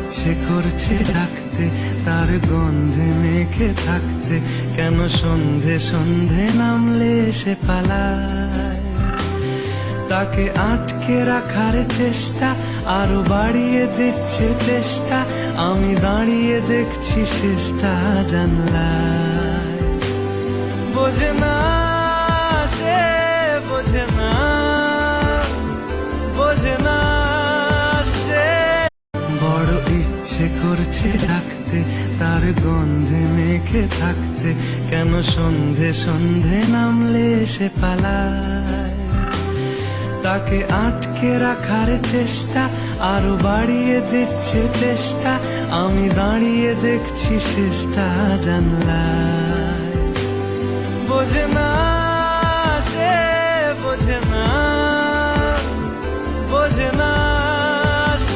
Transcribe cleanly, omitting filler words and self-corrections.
ইচ্ছে করছে ডাকতে, তার গন্ধে মেখে থাকতে, কেন সন্ধে সন্ধে নামলে সে পালায়। তাকে আটকে রাখার চেষ্টা আরো বাড়িয়ে দিচ্ছে তেষ্টা, আমি দাঁড়িয়ে দেখছি শেষটা জানলায়। বোঝে না সে, বোঝে না, বোঝে না সে। বড় ইচ্ছে করছে ডাকতে, তার গন্ধে মেখে থাকতে, কেন সন্ধে সন্ধে নামলে সে পালায়। তাকে আটকে রাখার চেষ্টা আরো বাড়িয়ে দিচ্ছে তেষ্টা, আমি দাঁড়িয়ে দেখছি শেষটা জানলায়। বোঝে না সে, বোঝে না।